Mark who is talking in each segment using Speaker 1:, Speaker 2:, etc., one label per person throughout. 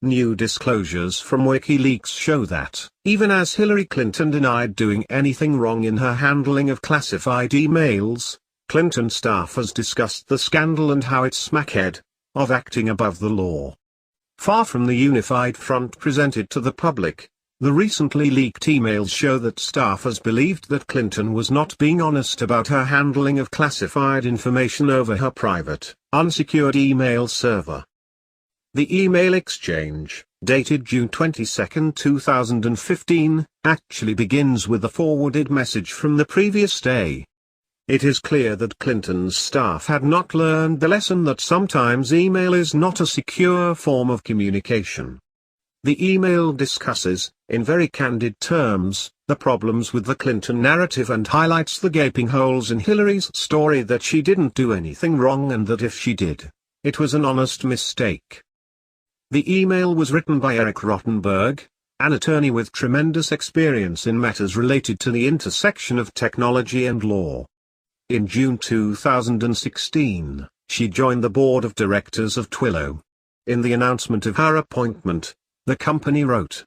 Speaker 1: New disclosures from WikiLeaks show that, even as Hillary Clinton denied doing anything wrong in her handling of classified emails, Clinton staffers discussed the scandal and how it smacked of acting above the law. Far from the unified front presented to the public, the recently leaked emails show that staffers believed that Clinton was not being honest about her handling of classified information over her private, unsecured email server. The email exchange, dated June 22, 2015, actually begins with a forwarded message from the previous day. It is clear that Clinton's staff had not learned the lesson that sometimes email is not a secure form of communication. The email discusses, in very candid terms, the problems with the Clinton narrative and highlights the gaping holes in Hillary's story that she didn't do anything wrong and that if she did, it was an honest mistake. The email was written by Eric Rottenberg, an attorney with tremendous experience in matters related to the intersection of technology and law. In June 2016, she joined the board of directors of Twilio. In the announcement of her appointment, the company wrote,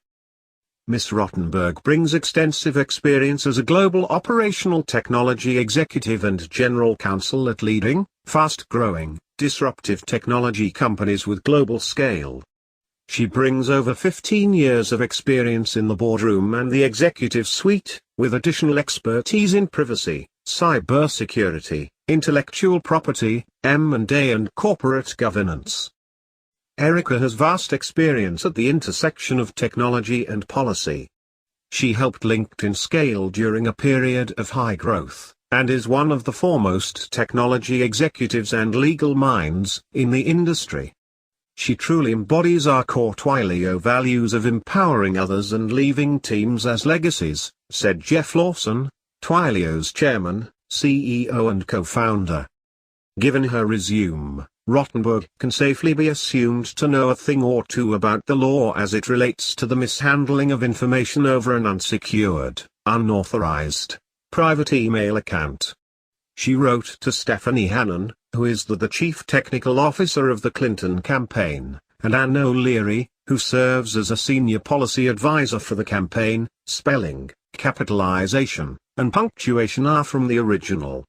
Speaker 1: Ms. Rottenberg brings extensive experience as a global operational technology executive and general counsel at leading, fast-growing, disruptive technology companies with global scale. She brings over 15 years of experience in the boardroom and the executive suite, with additional expertise in privacy, cybersecurity, intellectual property, M&A and corporate governance. Erica has vast experience at the intersection of technology and policy. She helped LinkedIn scale during a period of high growth, and is one of the foremost technology executives and legal minds in the industry. She truly embodies our core Twilio values of empowering others and leaving teams as legacies, said Jeff Lawson, Twilio's chairman, CEO and co-founder. Given her resume, Rottenberg can safely be assumed to know a thing or two about the law as it relates to the mishandling of information over an unsecured, unauthorized, private email account. She wrote to Stephanie Hannon, who is the chief technical officer of the Clinton campaign, and Anne O'Leary, who serves as a senior policy advisor for the campaign. Spelling, capitalization, and punctuation are from the original.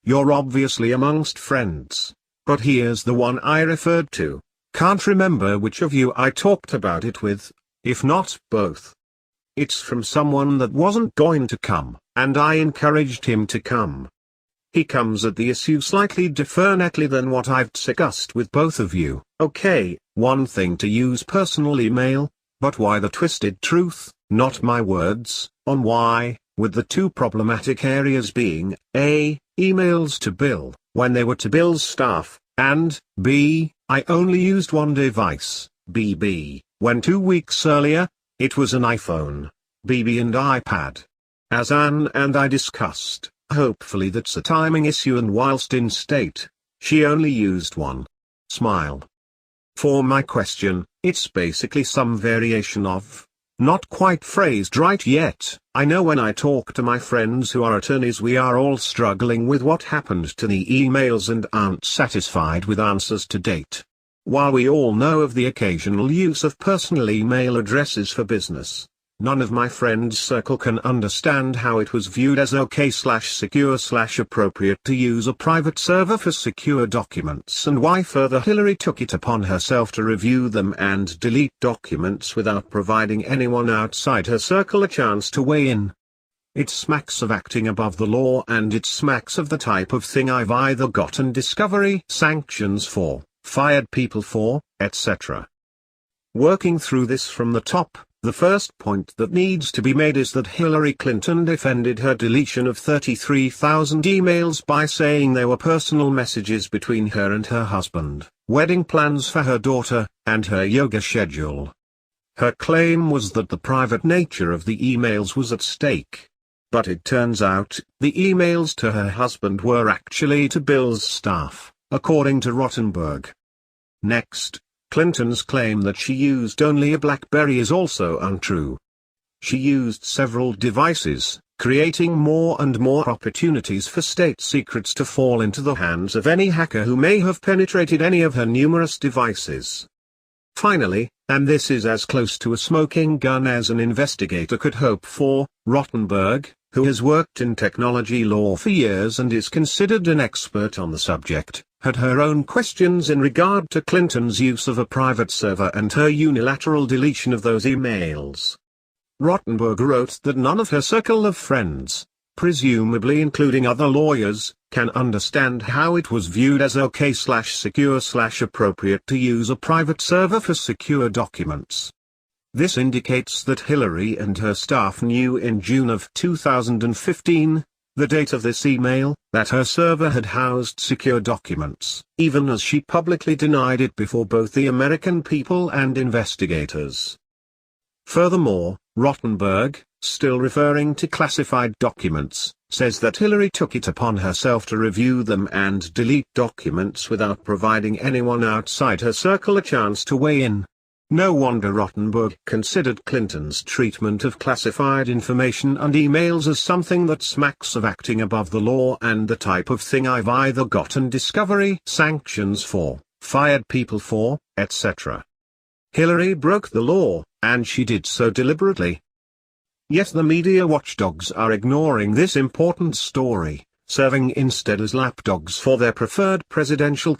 Speaker 1: You're obviously amongst friends, but here's the one I referred to. Can't remember which of you I talked about it with, if not both. It's from someone that wasn't going to come, and I encouraged him to come. He comes at the issue slightly differently than what I've discussed with both of you. Okay, one thing to use personal email, but why the twisted truth, not my words, on why, with the two problematic areas being, A, emails to Bill, when they were to Bill's staff, and, B, I only used one device, BB, when 2 weeks earlier, it was an iPhone, BB and iPad. As Anne and I discussed, hopefully that's a timing issue and whilst in state, she only used one. Smile. For my question, it's basically some variation of, not quite phrased right yet. I know when I talk to my friends who are attorneys we are all struggling with what happened to the emails and aren't satisfied with answers to date. While we all know of the occasional use of personal email addresses for business, none of my friends' circle can understand how it was viewed as okay/secure/appropriate to use a private server for secure documents and why further Hillary took it upon herself to review them and delete documents without providing anyone outside her circle a chance to weigh in. It smacks of acting above the law and it smacks of the type of thing I've either gotten discovery sanctions for, fired people for, etc. Working through this from the top, the first point that needs to be made is that Hillary Clinton defended her deletion of 33,000 emails by saying they were personal messages between her and her husband, wedding plans for her daughter, and her yoga schedule. Her claim was that the private nature of the emails was at stake. But it turns out, the emails to her husband were actually to Bill's staff, according to Rottenberg. Next, Clinton's claim that she used only a BlackBerry is also untrue. She used several devices, creating more and more opportunities for state secrets to fall into the hands of any hacker who may have penetrated any of her numerous devices. Finally, and this is as close to a smoking gun as an investigator could hope for, Rottenberg, who has worked in technology law for years and is considered an expert on the subject, had her own questions in regard to Clinton's use of a private server and her unilateral deletion of those emails. Rottenberg wrote that none of her circle of friends, presumably including other lawyers, can understand how it was viewed as okay/secure/appropriate to use a private server for secure documents. This indicates that Hillary and her staff knew in June of 2015, the date of this email, that her server had housed secure documents, even as she publicly denied it before both the American people and investigators. Furthermore, Rottenberg, still referring to classified documents, says that Hillary took it upon herself to review them and delete documents without providing anyone outside her circle a chance to weigh in. No wonder Rottenberg considered Clinton's treatment of classified information and emails as something that smacks of acting above the law and the type of thing I've either gotten discovery sanctions for, fired people for, etc. Hillary broke the law, and she did so deliberately. Yet the media watchdogs are ignoring this important story, serving instead as lapdogs for their preferred presidential